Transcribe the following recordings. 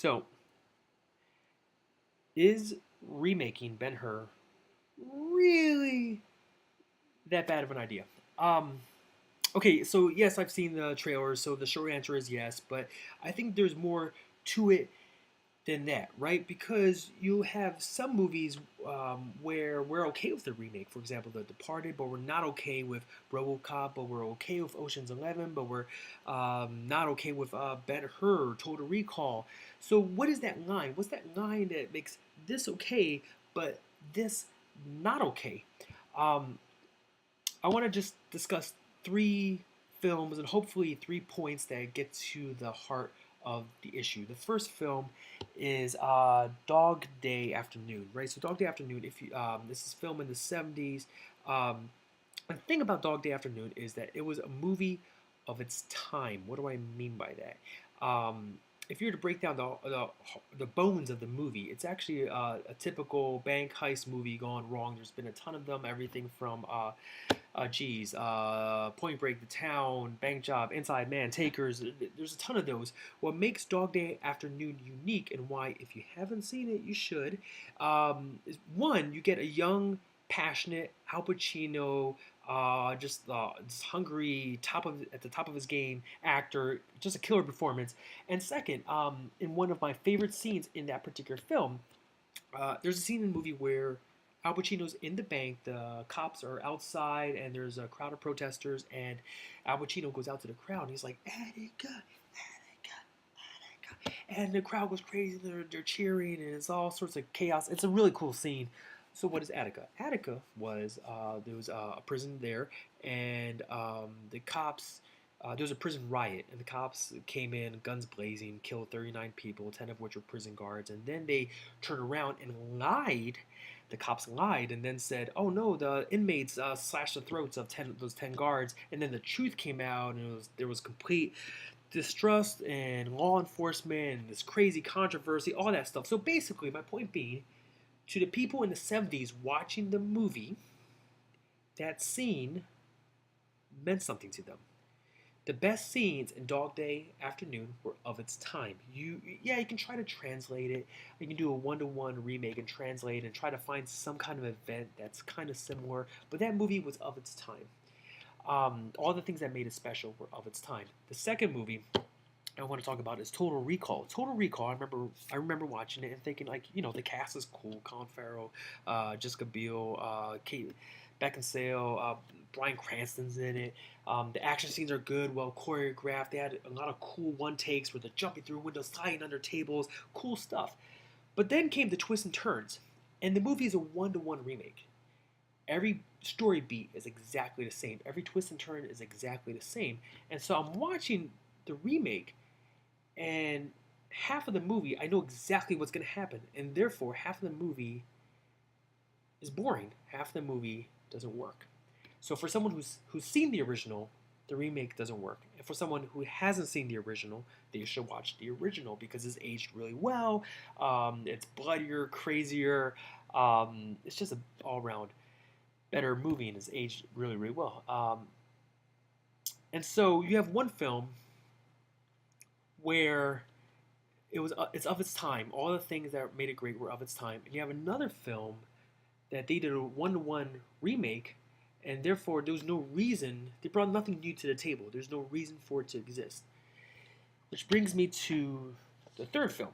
So, is remaking Ben-Hur really that bad of an idea? Um, okay, so yes, I've seen the trailers, so the short answer is yes, but I think there's more to it than that, right? Because you have some movies where we're okay with the remake. For example, The Departed, but we're not okay with RoboCop, but we're okay with Ocean's 11, but we're not okay with Ben-Hur, Total Recall. So what is that line? What's that line that makes this okay, but this not okay? Um, I want to just discuss three films and hopefully 3 points that get to the heart of the issue. The first film is Dog Day Afternoon, right? So Dog Day Afternoon, if you this is filmed in the 70s. The thing about Dog Day Afternoon is that it was a movie of its time. What do I mean by that? If you were to break down the bones of the movie, it's actually a typical bank heist movie gone wrong. There's been a ton of them, everything from Point Break, The Town, Bank Job, Inside Man, Takers. There's a ton of those. What makes Dog Day Afternoon unique, and why, if you haven't seen it, you should, is one, you get a young, passionate Al Pacino, just hungry, at the top of his game actor, just a killer performance. And second, in one of my favorite scenes in that particular film, there's a scene in the movie where Al Pacino's in the bank, the cops are outside, and there's a crowd of protesters, and Al Pacino goes out to the crowd, and he's like, Attica, Attica, Attica. And the crowd goes crazy, they're cheering, and it's all sorts of chaos. It's a really cool scene. So what is Attica? Attica was, there was a prison there, and the cops, there was a prison riot, and the cops came in, guns blazing, killed 39 people, 10 of which were prison guards, and then they turned around and lied. The cops lied and then said, "Oh no, the inmates slashed the throats of those 10 guards." And then the truth came out, and there was complete distrust and law enforcement, and this crazy controversy, all that stuff. So basically, my point being, to the people in the 70s watching the movie, that scene meant something to them. The best scenes in Dog Day Afternoon were of its time. Yeah, you can try to translate it. You can do a one-to-one remake and translate and try to find some kind of event that's kind of similar. But that movie was of its time. All the things that made it special were of its time. The second movie I want to talk about is Total Recall. Total Recall. I remember watching it and thinking, like, the cast is cool. Colin Farrell, Jessica Biel, Kate Beckinsale, Bryan Cranston's in it. The action scenes are good, well choreographed. They had a lot of cool one takes where they're jumping through windows, sliding under tables, cool stuff. But then came the twists and turns, and the movie is a one-to-one remake. Every story beat is exactly the same. Every twist and turn is exactly the same. And so I'm watching the remake, and half of the movie I know exactly what's going to happen, and therefore half of the movie is boring. Half the movie doesn't work. So for someone who's seen the original, the remake doesn't work. And for someone who hasn't seen the original, they should watch the original because it's aged really well. It's bloodier, crazier. It's just an all-around better movie, and it's aged really, really well. And so you have one film where it's of its time. All the things that made it great were of its time. And you have another film that they did a one-to-one remake, and therefore there was no reason. They brought nothing new to the table. There's no reason for it to exist. Which brings me to the third film,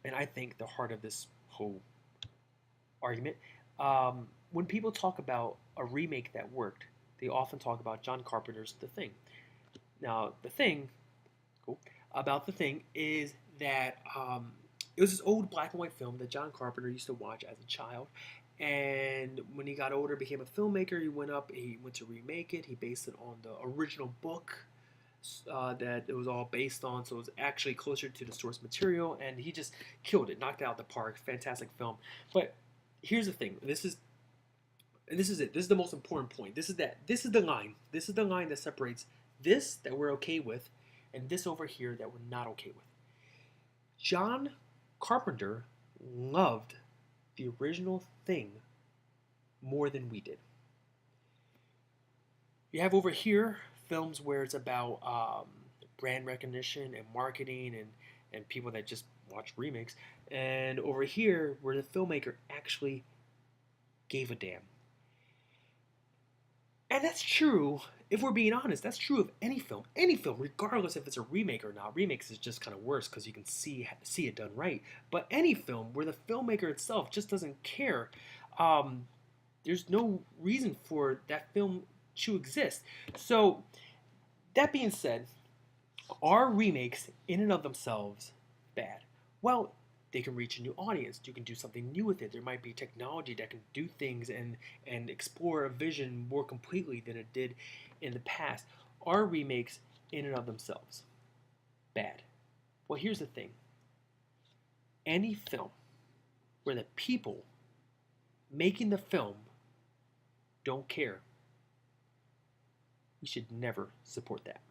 and I think the heart of this whole argument. When people talk about a remake that worked, they often talk about John Carpenter's The Thing. Now, The Thing, cool, about The Thing is that it was this old black and white film that John Carpenter used to watch as a child. And when he got older, became a filmmaker, he went to remake it. He based it on the original book that it was all based on, so it was actually closer to the source material, and he just killed it, knocked it out the park. Fantastic film. But here's the thing. This is it. This is the most important point. This is the line. This is the line that separates this that we're okay with and this over here that we're not okay with. John Carpenter loved the original Thing more than we did. You have over here films where it's about brand recognition and marketing, and and people that just watch remakes. And over here, where the filmmaker actually gave a damn. And that's true, if we're being honest, that's true of any film, regardless if it's a remake or not. Remakes is just kind of worse because you can see it done right. But any film where the filmmaker itself just doesn't care, um, there's no reason for that film to exist. So that being said, are remakes in and of themselves bad? Well, they can reach a new audience. You can do something new with it. There might be technology that can do things and explore a vision more completely than it did in the past. Are remakes in and of themselves bad? Well, here's the thing. Any film where the people making the film don't care, we should never support that.